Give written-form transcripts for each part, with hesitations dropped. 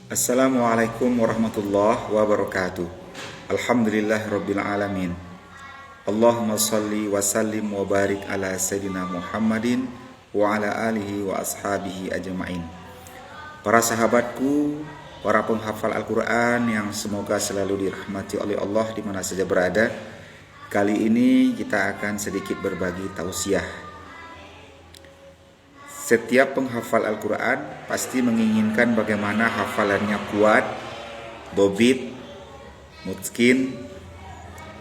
Assalamualaikum warahmatullahi wabarakatuh. Alhamdulillahirabbil alamin. Allahumma salli wa sallim wa barik ala sayyidina Muhammadin wa ala alihi wa ashabihi ajma'in. Para sahabatku, para penghafal Al-Quran yang semoga selalu dirahmati oleh Allah di mana saja berada. Kali ini kita akan sedikit berbagi tausiah. Setiap penghafal Al-Quran pasti menginginkan bagaimana hafalannya kuat, dobit, mutkin.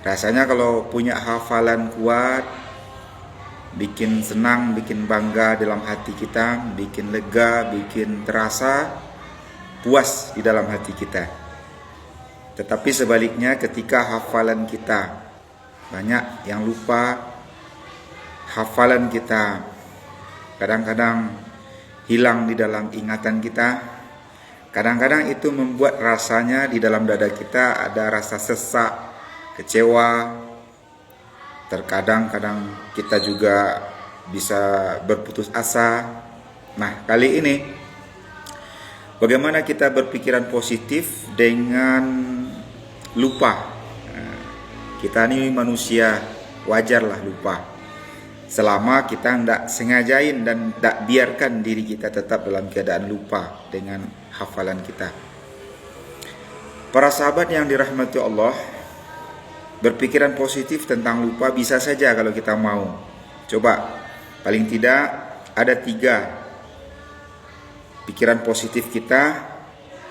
Rasanya kalau punya hafalan kuat, bikin senang, bikin bangga dalam hati kita, bikin lega, bikin terasa puas di dalam hati kita. Tetapi sebaliknya ketika hafalan kita banyak yang lupa, hafalan kita kadang-kadang hilang di dalam ingatan kita. Kadang-kadang itu membuat rasanya di dalam dada kita ada rasa sesak, kecewa. Terkadang kita juga bisa berputus asa. Nah, kali ini bagaimana kita berpikiran positif dengan lupa. Kita ini manusia, wajarlah lupa. Selama kita tidak sengajain dan tidak biarkan diri kita tetap dalam keadaan lupa dengan hafalan kita. Para sahabat yang dirahmati Allah, berpikiran positif tentang lupa bisa saja kalau kita mau. Coba, paling tidak ada 3 pikiran positif kita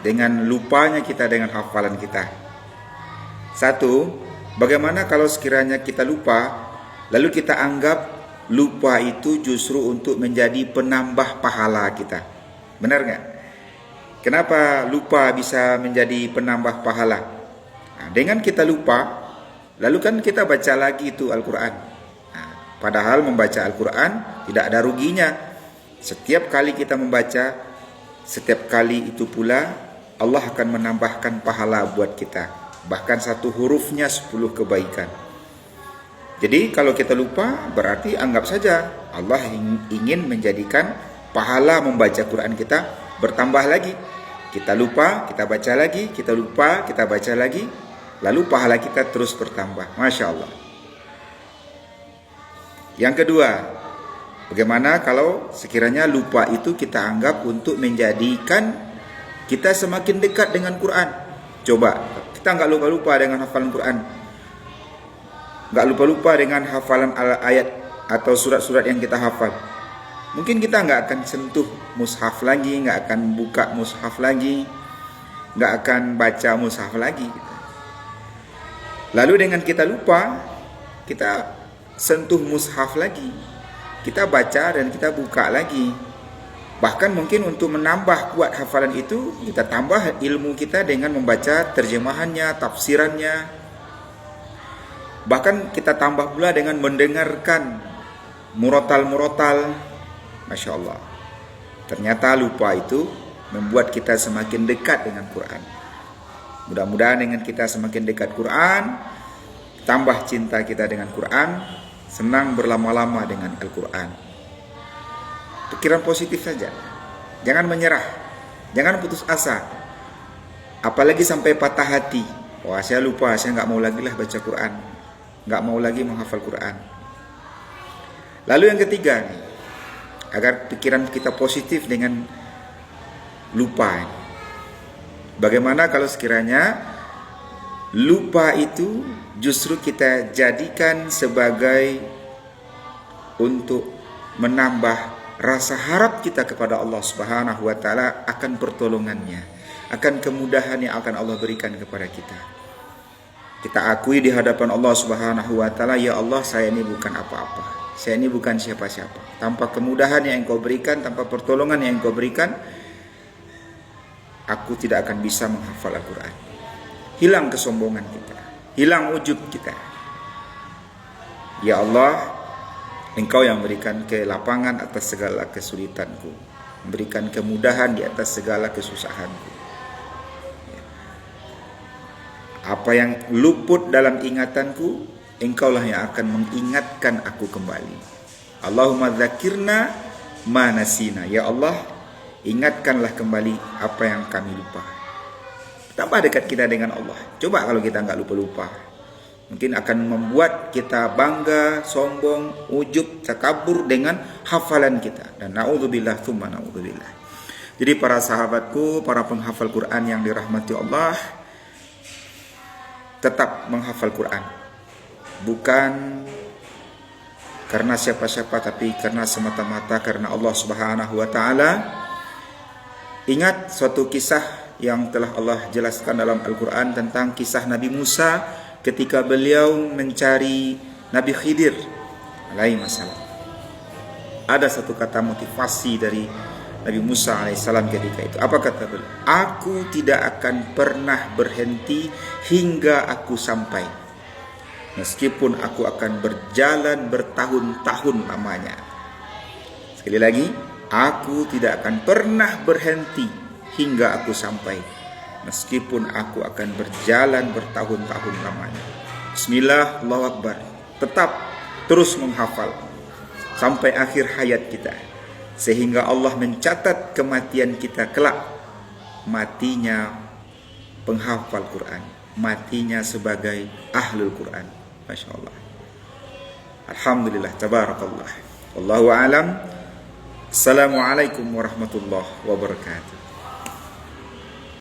dengan lupanya kita dengan hafalan kita. 1, bagaimana kalau sekiranya kita lupa, lalu kita anggap lupa itu justru untuk menjadi penambah pahala kita. Benar nggak? Kenapa lupa bisa menjadi penambah pahala? Nah, dengan kita lupa, lalu kan kita baca lagi itu Al-Quran. Nah, padahal membaca Al-Quran tidak ada ruginya. Setiap kali kita membaca, setiap kali itu pula Allah akan menambahkan pahala buat kita. Bahkan 1 hurufnya 10 kebaikan. Jadi kalau kita lupa berarti anggap saja Allah ingin menjadikan pahala membaca Quran kita bertambah lagi. Kita lupa, kita baca lagi, kita lupa, kita baca lagi, lalu pahala kita terus bertambah. Masya Allah. Yang kedua, bagaimana kalau sekiranya lupa itu kita anggap untuk menjadikan kita semakin dekat dengan Quran. Coba, kita nggak lupa-lupa dengan hafalan Quran, nggak lupa-lupa dengan hafalan ayat atau surat-surat yang kita hafal. Mungkin kita nggak akan sentuh mushaf lagi, nggak akan buka mushaf lagi, nggak akan baca mushaf lagi. Lalu dengan kita lupa, kita sentuh mushaf lagi, kita baca dan kita buka lagi. Bahkan mungkin untuk menambah kuat hafalan itu, kita tambah ilmu kita dengan membaca terjemahannya, tafsirannya. Bahkan kita tambah pula dengan mendengarkan murotal-murotal. Masya Allah. Ternyata lupa itu membuat kita semakin dekat dengan Quran. Mudah-mudahan dengan kita semakin dekat Quran, tambah cinta kita dengan Quran, senang berlama-lama dengan Al-Quran. Pikiran positif saja. Jangan menyerah. Jangan putus asa. Apalagi sampai patah hati. Wah, saya lupa, saya nggak mau lagi lah baca Quran, nggak mau lagi menghafal Quran. Lalu yang ketiga nih, agar pikiran kita positif dengan lupa. Bagaimana kalau sekiranya lupa itu justru kita jadikan sebagai untuk menambah rasa harap kita kepada Allah Subhanahu wa taala akan pertolongannya, akan kemudahan yang akan Allah berikan kepada kita. Kita akui di hadapan Allah Subhanahu wa taala, ya Allah, saya ini bukan apa-apa. Saya ini bukan siapa-siapa. Tanpa kemudahan yang Engkau berikan, tanpa pertolongan yang Engkau berikan, aku tidak akan bisa menghafal Al-Quran. Hilang kesombongan kita, hilang ujub kita. Ya Allah, Engkau yang berikan kelapangan atas segala kesulitanku, memberikan kemudahan di atas segala kesusahanku. Apa yang luput dalam ingatanku, Engkaulah yang akan mengingatkan aku kembali. Allahumma dzakirna ma nasina. Ya Allah, ingatkanlah kembali apa yang kami lupa. tambah dekat kita dengan Allah. Coba kalau kita nggak lupa-lupa, mungkin akan membuat kita bangga, sombong, ujub, takabur dengan hafalan kita. Dan na'udzubillah tsumma na'udzubillah. Jadi para sahabatku, para penghafal Quran yang dirahmati Allah, tetap menghafal Quran. Bukan karena siapa-siapa, tapi karena semata-mata karena Allah Subhanahu wa taala. Ingat suatu kisah yang telah Allah jelaskan dalam Al-Quran tentang kisah Nabi Musa ketika beliau mencari Nabi Khidir alaihi wassalam. Ada satu kata motivasi dari Nabi Musa alaihissalam ketika itu. Apa kata beliau? Aku tidak akan pernah berhenti hingga aku sampai, meskipun aku akan berjalan bertahun-tahun lamanya. Sekali lagi, aku tidak akan pernah berhenti hingga aku sampai, meskipun aku akan berjalan bertahun-tahun lamanya. Bismillah, Allahu Akbar. Tetap terus menghafal sampai akhir hayat kita, sehingga Allah mencatat kematian kita kelak. Matinya penghafal Quran, matinya sebagai ahlul Quran. Masya Allah. Alhamdulillah, tabarakallah. Wallahu a'lam. Assalamualaikum warahmatullahi wabarakatuh.